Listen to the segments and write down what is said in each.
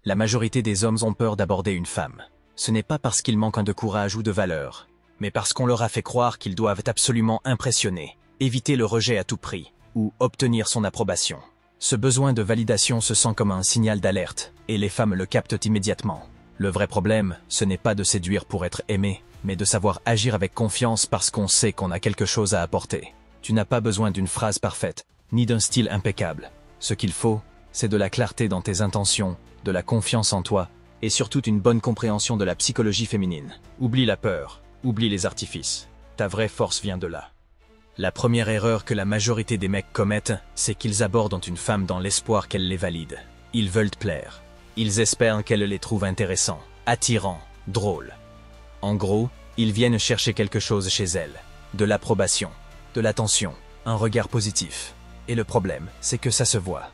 La majorité des hommes ont peur d'aborder une femme. Ce n'est pas parce qu'ils manquent de courage ou de valeur, mais parce qu'on leur a fait croire qu'ils doivent absolument impressionner, éviter le rejet à tout prix, ou obtenir son approbation. Ce besoin de validation se sent comme un signal d'alerte, et les femmes le captent immédiatement. Le vrai problème, ce n'est pas de séduire pour être aimé, mais de savoir agir avec confiance parce qu'on sait qu'on a quelque chose à apporter. Tu n'as pas besoin d'une phrase parfaite, ni d'un style impeccable. Ce qu'il faut, c'est de la clarté dans tes intentions, de la confiance en toi, et surtout une bonne compréhension de la psychologie féminine. Oublie la peur, oublie les artifices. Ta vraie force vient de là. La première erreur que la majorité des mecs commettent, c'est qu'ils abordent une femme dans l'espoir qu'elle les valide. Ils veulent te plaire. Ils espèrent qu'elle les trouve intéressants, attirants, drôles. En gros, ils viennent chercher quelque chose chez elle. De l'approbation, de l'attention, un regard positif. Et le problème, c'est que ça se voit.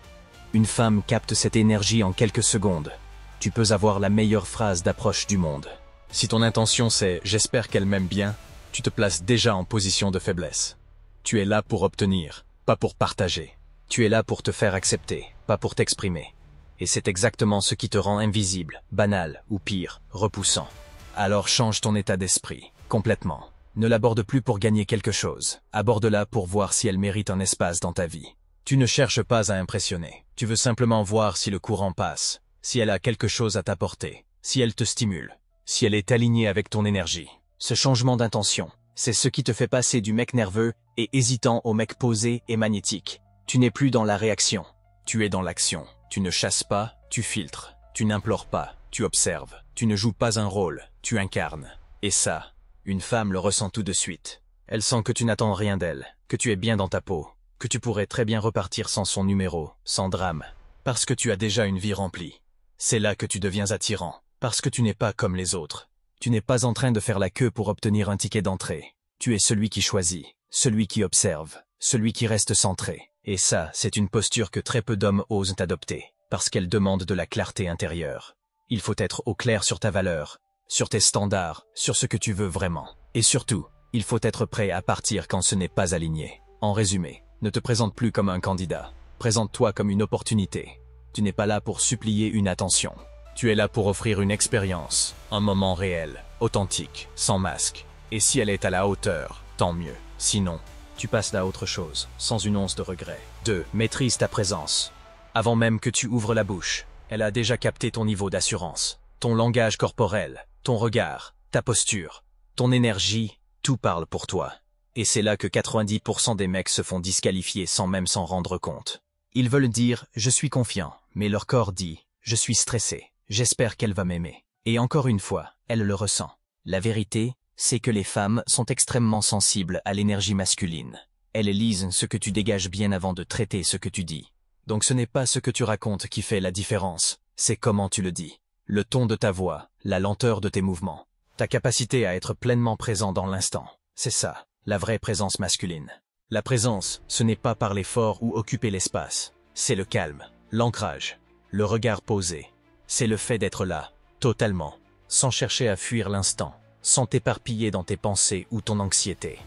Une femme capte cette énergie en quelques secondes. Tu peux avoir la meilleure phrase d'approche du monde. Si ton intention c'est « j'espère qu'elle m'aime bien », tu te places déjà en position de faiblesse. Tu es là pour obtenir, pas pour partager. Tu es là pour te faire accepter, pas pour t'exprimer. Et c'est exactement ce qui te rend invisible, banal ou pire, repoussant. Alors change ton état d'esprit, complètement. Ne l'aborde plus pour gagner quelque chose. Aborde-la pour voir si elle mérite un espace dans ta vie. Tu ne cherches pas à impressionner. Tu veux simplement voir si le courant passe, si elle a quelque chose à t'apporter, si elle te stimule, si elle est alignée avec ton énergie. Ce changement d'intention, c'est ce qui te fait passer du mec nerveux et hésitant au mec posé et magnétique. Tu n'es plus dans la réaction, tu es dans l'action. Tu ne chasses pas, tu filtres. Tu n'implores pas, tu observes. Tu ne joues pas un rôle, tu incarnes. Et ça, une femme le ressent tout de suite. Elle sent que tu n'attends rien d'elle, que tu es bien dans ta peau, que tu pourrais très bien repartir sans son numéro, sans drame, parce que tu as déjà une vie remplie. C'est là que tu deviens attirant, parce que tu n'es pas comme les autres. Tu n'es pas en train de faire la queue pour obtenir un ticket d'entrée. Tu es celui qui choisit, celui qui observe, celui qui reste centré. Et ça, c'est une posture que très peu d'hommes osent adopter, parce qu'elle demande de la clarté intérieure. Il faut être au clair sur ta valeur, sur tes standards, sur ce que tu veux vraiment. Et surtout, il faut être prêt à partir quand ce n'est pas aligné. En résumé, ne te présente plus comme un candidat. Présente-toi comme une opportunité. Tu n'es pas là pour supplier une attention. Tu es là pour offrir une expérience, un moment réel, authentique, sans masque. Et si elle est à la hauteur, tant mieux. Sinon, tu passes à autre chose, sans une once de regret. 2. Maîtrise ta présence. Avant même que tu ouvres la bouche, elle a déjà capté ton niveau d'assurance, ton langage corporel, ton regard, ta posture, ton énergie, tout parle pour toi. Et c'est là que 90% des mecs se font disqualifier sans même s'en rendre compte. Ils veulent dire « je suis confiant », mais leur corps dit « je suis stressé, j'espère qu'elle va m'aimer ». Et encore une fois, elle le ressent. La vérité, c'est que les femmes sont extrêmement sensibles à l'énergie masculine. Elles lisent ce que tu dégages bien avant de traiter ce que tu dis. Donc ce n'est pas ce que tu racontes qui fait la différence, c'est comment tu le dis. Le ton de ta voix, la lenteur de tes mouvements, ta capacité à être pleinement présent dans l'instant. C'est ça, la vraie présence masculine. La présence, ce n'est pas parler fort ou occuper l'espace. C'est le calme, l'ancrage, le regard posé. C'est le fait d'être là, totalement, sans chercher à fuir l'instant, sans t'éparpiller dans tes pensées ou ton anxiété.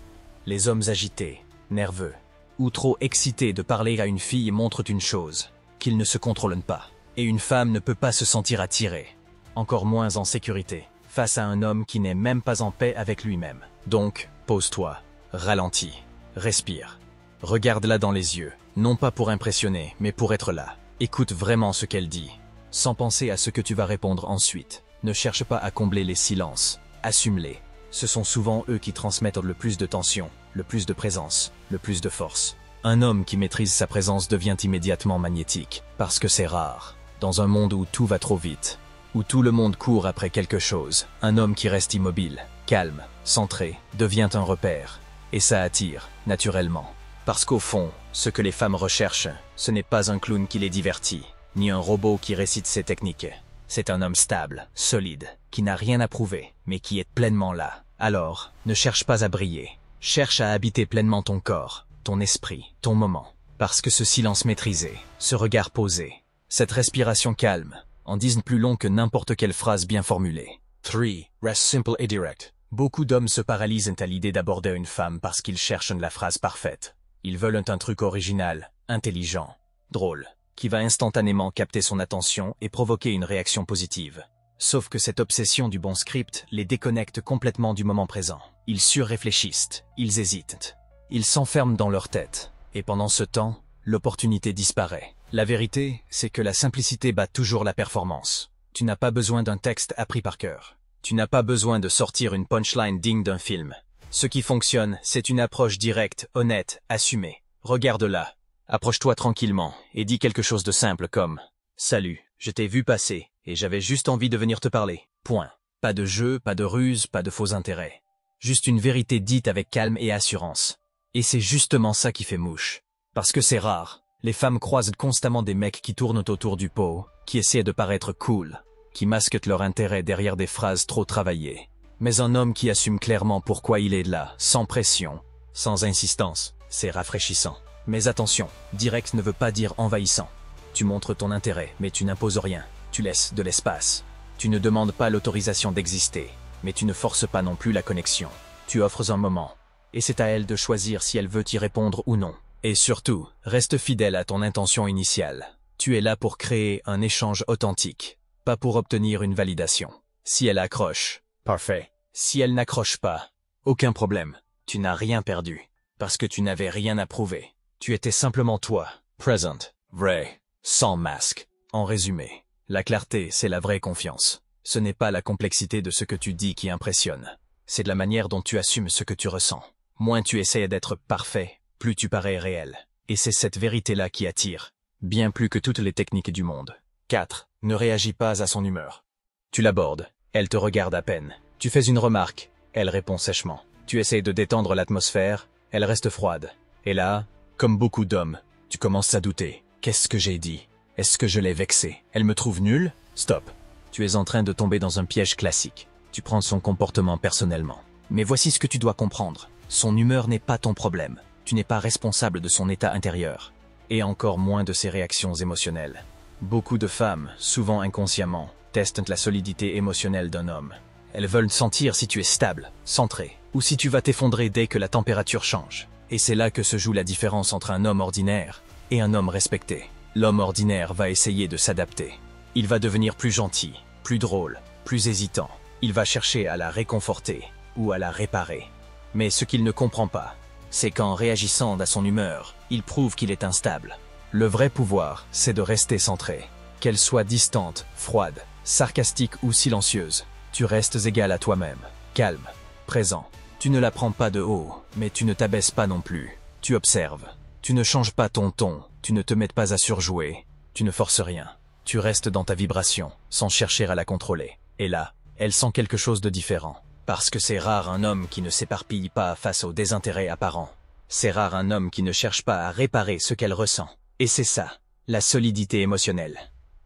Les hommes agités, nerveux, ou trop excités de parler à une fille montrent une chose, qu'ils ne se contrôlent pas. Et une femme ne peut pas se sentir attirée, encore moins en sécurité, face à un homme qui n'est même pas en paix avec lui-même. Donc, pose-toi, ralentis, respire. Regarde-la dans les yeux, non pas pour impressionner, mais pour être là. Écoute vraiment ce qu'elle dit, sans penser à ce que tu vas répondre ensuite. Ne cherche pas à combler les silences, assume-les. Ce sont souvent eux qui transmettent le plus de tension, le plus de présence, le plus de force. Un homme qui maîtrise sa présence devient immédiatement magnétique, parce que c'est rare. Dans un monde où tout va trop vite, où tout le monde court après quelque chose, un homme qui reste immobile, calme, centré, devient un repère. Et ça attire, naturellement. Parce qu'au fond, ce que les femmes recherchent, ce n'est pas un clown qui les divertit, ni un robot qui récite ses techniques. C'est un homme stable, solide, qui n'a rien à prouver, mais qui est pleinement là. Alors, ne cherche pas à briller. Cherche à habiter pleinement ton corps, ton esprit, ton moment. Parce que ce silence maîtrisé, ce regard posé, cette respiration calme, en disent plus long que n'importe quelle phrase bien formulée. 3. Rest simple et direct. Beaucoup d'hommes se paralysent à l'idée d'aborder une femme parce qu'ils cherchent la phrase parfaite. Ils veulent un truc original, intelligent, drôle, qui va instantanément capter son attention et provoquer une réaction positive. Sauf que cette obsession du bon script les déconnecte complètement du moment présent. Ils surréfléchissent, ils hésitent, ils s'enferment dans leur tête. Et pendant ce temps, l'opportunité disparaît. La vérité, c'est que la simplicité bat toujours la performance. Tu n'as pas besoin d'un texte appris par cœur. Tu n'as pas besoin de sortir une punchline digne d'un film. Ce qui fonctionne, c'est une approche directe, honnête, assumée. Regarde-la. Approche-toi tranquillement et dis quelque chose de simple comme « Salut, je t'ai vu passer et j'avais juste envie de venir te parler. » Point. Pas de jeu, pas de ruse, pas de faux intérêts. Juste une vérité dite avec calme et assurance. Et c'est justement ça qui fait mouche. Parce que c'est rare. Les femmes croisent constamment des mecs qui tournent autour du pot, qui essaient de paraître cool, qui masquent leur intérêt derrière des phrases trop travaillées. Mais un homme qui assume clairement pourquoi il est là, sans pression, sans insistance, c'est rafraîchissant. Mais attention, direct ne veut pas dire envahissant. Tu montres ton intérêt, mais tu n'imposes rien. Tu laisses de l'espace. Tu ne demandes pas l'autorisation d'exister, mais tu ne forces pas non plus la connexion. Tu offres un moment, et c'est à elle de choisir si elle veut y répondre ou non. Et surtout, reste fidèle à ton intention initiale. Tu es là pour créer un échange authentique, pas pour obtenir une validation. Si elle accroche, parfait. Si elle n'accroche pas, aucun problème. Tu n'as rien perdu, parce que tu n'avais rien à prouver. Tu étais simplement toi, present, vrai, sans masque. En résumé, la clarté, c'est la vraie confiance. Ce n'est pas la complexité de ce que tu dis qui impressionne. C'est de la manière dont tu assumes ce que tu ressens. Moins tu essaies d'être parfait, plus tu parais réel. Et c'est cette vérité-là qui attire, bien plus que toutes les techniques du monde. 4. Ne réagis pas à son humeur. Tu l'abordes, elle te regarde à peine. Tu fais une remarque, elle répond sèchement. Tu essaies de détendre l'atmosphère, elle reste froide. Et là, comme beaucoup d'hommes, tu commences à douter. Qu'est-ce que j'ai dit? Est-ce que je l'ai vexée? Elle me trouve nulle? Stop. Tu es en train de tomber dans un piège classique. Tu prends son comportement personnellement. Mais voici ce que tu dois comprendre. Son humeur n'est pas ton problème. Tu n'es pas responsable de son état intérieur. Et encore moins de ses réactions émotionnelles. Beaucoup de femmes, souvent inconsciemment, testent la solidité émotionnelle d'un homme. Elles veulent sentir si tu es stable, centré, ou si tu vas t'effondrer dès que la température change. Et c'est là que se joue la différence entre un homme ordinaire et un homme respecté. L'homme ordinaire va essayer de s'adapter. Il va devenir plus gentil, plus drôle, plus hésitant. Il va chercher à la réconforter ou à la réparer. Mais ce qu'il ne comprend pas, c'est qu'en réagissant à son humeur, il prouve qu'il est instable. Le vrai pouvoir, c'est de rester centré. Qu'elle soit distante, froide, sarcastique ou silencieuse, tu restes égal à toi-même, calme, présent. Tu ne la prends pas de haut, mais tu ne t'abaisses pas non plus. Tu observes. Tu ne changes pas ton ton, tu ne te mets pas à surjouer. Tu ne forces rien. Tu restes dans ta vibration, sans chercher à la contrôler. Et là, elle sent quelque chose de différent. Parce que c'est rare un homme qui ne s'éparpille pas face au désintérêt apparent. C'est rare un homme qui ne cherche pas à réparer ce qu'elle ressent. Et c'est ça, la solidité émotionnelle.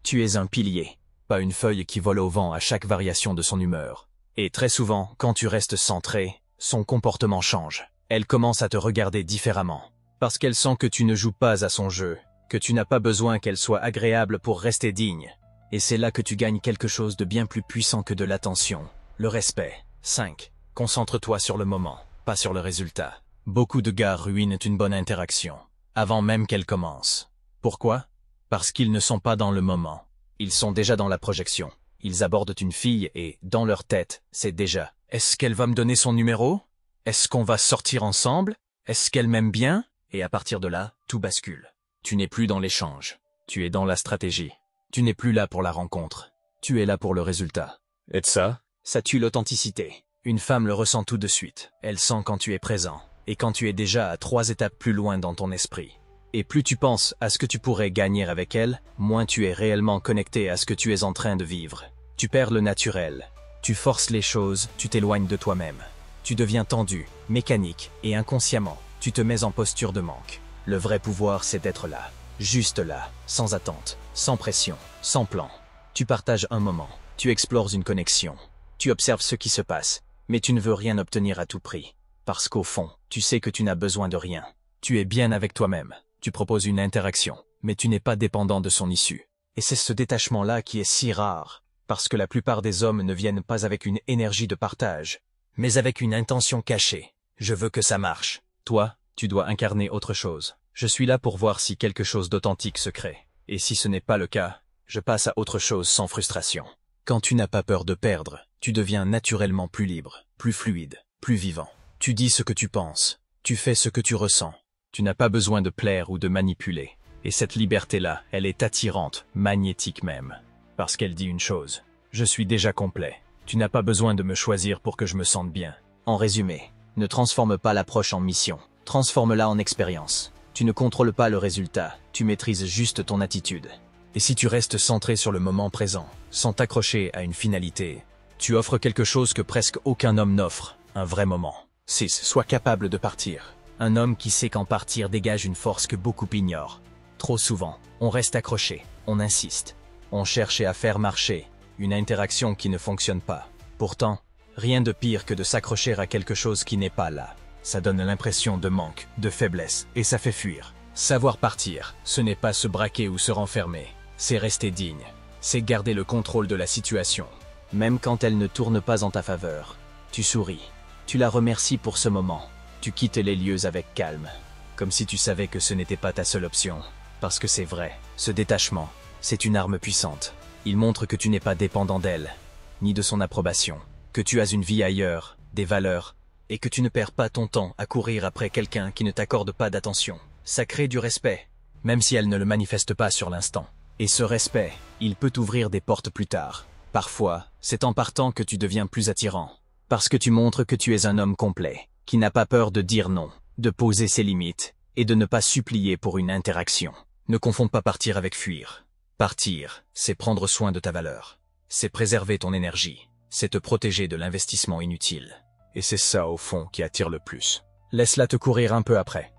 Tu es un pilier, pas une feuille qui vole au vent à chaque variation de son humeur. Et très souvent, quand tu restes centré, son comportement change. Elle commence à te regarder différemment. Parce qu'elle sent que tu ne joues pas à son jeu, que tu n'as pas besoin qu'elle soit agréable pour rester digne. Et c'est là que tu gagnes quelque chose de bien plus puissant que de l'attention, le respect. 5. Concentre-toi sur le moment, pas sur le résultat. Beaucoup de gars ruinent une bonne interaction, avant même qu'elle commence. Pourquoi? Parce qu'ils ne sont pas dans le moment. Ils sont déjà dans la projection. Ils abordent une fille et, dans leur tête, c'est déjà « Est-ce qu'elle va me donner son numéro? Est-ce qu'on va sortir ensemble? Est-ce qu'elle m'aime bien ?» Et à partir de là, tout bascule. Tu n'es plus dans l'échange. Tu es dans la stratégie. Tu n'es plus là pour la rencontre. Tu es là pour le résultat. Et ça? Ça tue l'authenticité. Une femme le ressent tout de suite. Elle sent quand tu es présent. Et quand tu es déjà à 3 étapes plus loin dans ton esprit. Et plus tu penses à ce que tu pourrais gagner avec elle, moins tu es réellement connecté à ce que tu es en train de vivre. Tu perds le naturel. Tu forces les choses, tu t'éloignes de toi-même. Tu deviens tendu, mécanique et inconsciemment. Tu te mets en posture de manque. Le vrai pouvoir, c'est d'être là. Juste là, sans attente, sans pression, sans plan. Tu partages un moment. Tu explores une connexion. Tu observes ce qui se passe. Mais tu ne veux rien obtenir à tout prix. Parce qu'au fond, tu sais que tu n'as besoin de rien. Tu es bien avec toi-même. Tu proposes une interaction, mais tu n'es pas dépendant de son issue. Et c'est ce détachement-là qui est si rare, parce que la plupart des hommes ne viennent pas avec une énergie de partage, mais avec une intention cachée. Je veux que ça marche. Toi, tu dois incarner autre chose. Je suis là pour voir si quelque chose d'authentique se crée. Et si ce n'est pas le cas, je passe à autre chose sans frustration. Quand tu n'as pas peur de perdre, tu deviens naturellement plus libre, plus fluide, plus vivant. Tu dis ce que tu penses, tu fais ce que tu ressens. Tu n'as pas besoin de plaire ou de manipuler. Et cette liberté-là, elle est attirante, magnétique même. Parce qu'elle dit une chose. Je suis déjà complet. Tu n'as pas besoin de me choisir pour que je me sente bien. En résumé, ne transforme pas l'approche en mission. Transforme-la en expérience. Tu ne contrôles pas le résultat, tu maîtrises juste ton attitude. Et si tu restes centré sur le moment présent, sans t'accrocher à une finalité, tu offres quelque chose que presque aucun homme n'offre, un vrai moment. 6. Sois capable de partir. Un homme qui sait qu'en partir dégage une force que beaucoup ignorent. Trop souvent, on reste accroché, on insiste. On cherche à faire marcher une interaction qui ne fonctionne pas. Pourtant, rien de pire que de s'accrocher à quelque chose qui n'est pas là. Ça donne l'impression de manque, de faiblesse, et ça fait fuir. Savoir partir, ce n'est pas se braquer ou se renfermer. C'est rester digne. C'est garder le contrôle de la situation. Même quand elle ne tourne pas en ta faveur. Tu souris. Tu la remercies pour ce moment. Tu quittes les lieux avec calme. Comme si tu savais que ce n'était pas ta seule option. Parce que c'est vrai, ce détachement, c'est une arme puissante. Il montre que tu n'es pas dépendant d'elle, ni de son approbation. Que tu as une vie ailleurs, des valeurs, et que tu ne perds pas ton temps à courir après quelqu'un qui ne t'accorde pas d'attention. Ça crée du respect, même si elle ne le manifeste pas sur l'instant. Et ce respect, il peut t'ouvrir des portes plus tard. Parfois, c'est en partant que tu deviens plus attirant. Parce que tu montres que tu es un homme complet, qui n'a pas peur de dire non, de poser ses limites, et de ne pas supplier pour une interaction. Ne confonds pas partir avec fuir. Partir, c'est prendre soin de ta valeur. C'est préserver ton énergie. C'est te protéger de l'investissement inutile. Et c'est ça, au fond, qui attire le plus. Laisse-la te courir un peu après.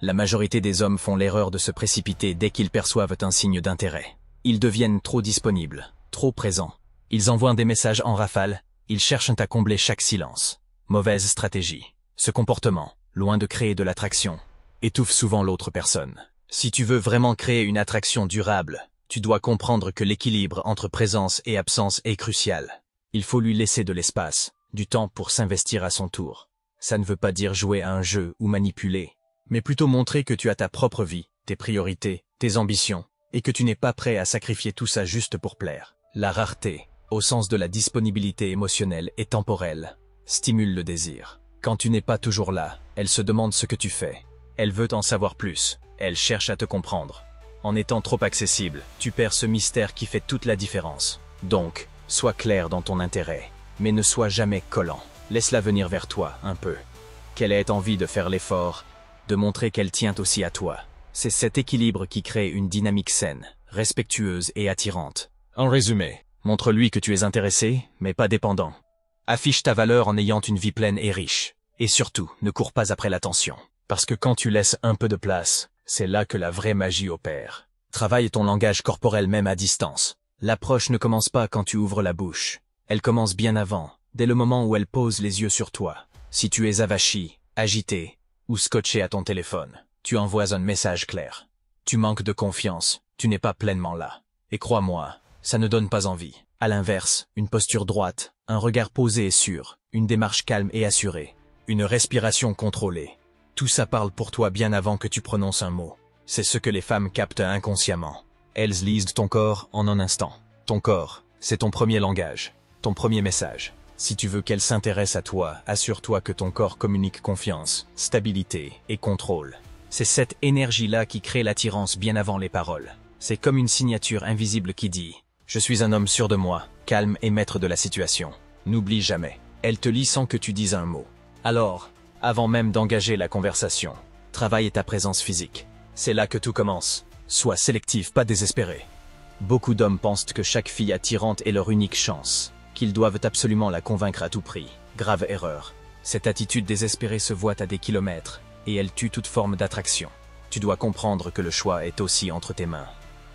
La majorité des hommes font l'erreur de se précipiter dès qu'ils perçoivent un signe d'intérêt. Ils deviennent trop disponibles, trop présents. Ils envoient des messages en rafale, ils cherchent à combler chaque silence. Mauvaise stratégie. Ce comportement, loin de créer de l'attraction, étouffe souvent l'autre personne. Si tu veux vraiment créer une attraction durable, tu dois comprendre que l'équilibre entre présence et absence est crucial. Il faut lui laisser de l'espace, du temps pour s'investir à son tour. Ça ne veut pas dire jouer à un jeu ou manipuler, mais plutôt montrer que tu as ta propre vie, tes priorités, tes ambitions, et que tu n'es pas prêt à sacrifier tout ça juste pour plaire. La rareté, au sens de la disponibilité émotionnelle et temporelle, stimule le désir. Quand tu n'es pas toujours là, elle se demande ce que tu fais. Elle veut en savoir plus, elle cherche à te comprendre. En étant trop accessible, tu perds ce mystère qui fait toute la différence. Donc, sois clair dans ton intérêt, mais ne sois jamais collant. Laisse-la venir vers toi, un peu. Qu'elle ait envie de faire l'effort, de montrer qu'elle tient aussi à toi. C'est cet équilibre qui crée une dynamique saine, respectueuse et attirante. En résumé, montre-lui que tu es intéressé, mais pas dépendant. Affiche ta valeur en ayant une vie pleine et riche. Et surtout, ne cours pas après l'attention. Parce que quand tu laisses un peu de place, c'est là que la vraie magie opère. Travaille ton langage corporel même à distance. L'approche ne commence pas quand tu ouvres la bouche. Elle commence bien avant, dès le moment où elle pose les yeux sur toi. Si tu es avachi, agité ou scotché à ton téléphone, tu envoies un message clair. Tu manques de confiance, tu n'es pas pleinement là. Et crois-moi, ça ne donne pas envie. À l'inverse, une posture droite, un regard posé et sûr, une démarche calme et assurée, une respiration contrôlée. Tout ça parle pour toi bien avant que tu prononces un mot. C'est ce que les femmes captent inconsciemment. Elles lisent ton corps en un instant. Ton corps, c'est ton premier langage, ton premier message. Si tu veux qu'elle s'intéresse à toi, assure-toi que ton corps communique confiance, stabilité et contrôle. C'est cette énergie-là qui crée l'attirance bien avant les paroles. C'est comme une signature invisible qui dit « Je suis un homme sûr de moi, calme et maître de la situation. » N'oublie jamais, elle te lit sans que tu dises un mot. Alors, avant même d'engager la conversation, travaille ta présence physique. C'est là que tout commence. Sois sélectif, pas désespéré. Beaucoup d'hommes pensent que chaque fille attirante est leur unique chance, qu'ils doivent absolument la convaincre à tout prix. Grave erreur. Cette attitude désespérée se voit à des kilomètres, et elle tue toute forme d'attraction. Tu dois comprendre que le choix est aussi entre tes mains.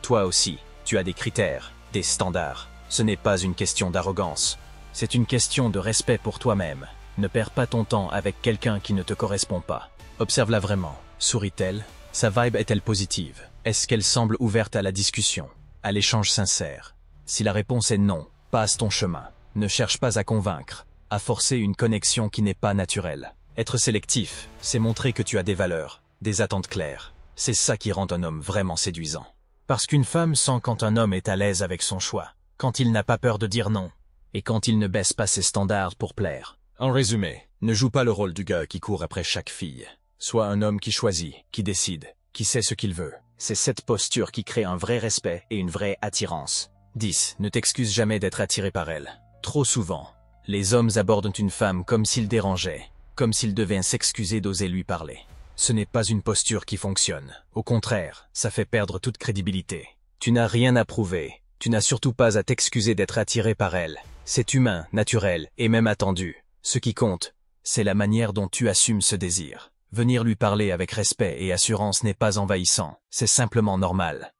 Toi aussi, tu as des critères, des standards. Ce n'est pas une question d'arrogance. C'est une question de respect pour toi-même. Ne perds pas ton temps avec quelqu'un qui ne te correspond pas. Observe-la vraiment. Sourit-elle? Sa vibe est-elle positive? Est-ce qu'elle semble ouverte à la discussion, à l'échange sincère? Si la réponse est non, passe ton chemin. Ne cherche pas à convaincre, à forcer une connexion qui n'est pas naturelle. Être sélectif, c'est montrer que tu as des valeurs, des attentes claires. C'est ça qui rend un homme vraiment séduisant. Parce qu'une femme sent quand un homme est à l'aise avec son choix, quand il n'a pas peur de dire non, et quand il ne baisse pas ses standards pour plaire. En résumé, ne joue pas le rôle du gars qui court après chaque fille. Sois un homme qui choisit, qui décide, qui sait ce qu'il veut. C'est cette posture qui crée un vrai respect et une vraie attirance. 10. Ne t'excuse jamais d'être attiré par elle. Trop souvent, les hommes abordent une femme comme s'ils dérangeaient, comme s'ils devaient s'excuser d'oser lui parler. Ce n'est pas une posture qui fonctionne. Au contraire, ça fait perdre toute crédibilité. Tu n'as rien à prouver. Tu n'as surtout pas à t'excuser d'être attiré par elle. C'est humain, naturel et même attendu. Ce qui compte, c'est la manière dont tu assumes ce désir. Venir lui parler avec respect et assurance n'est pas envahissant, c'est simplement normal.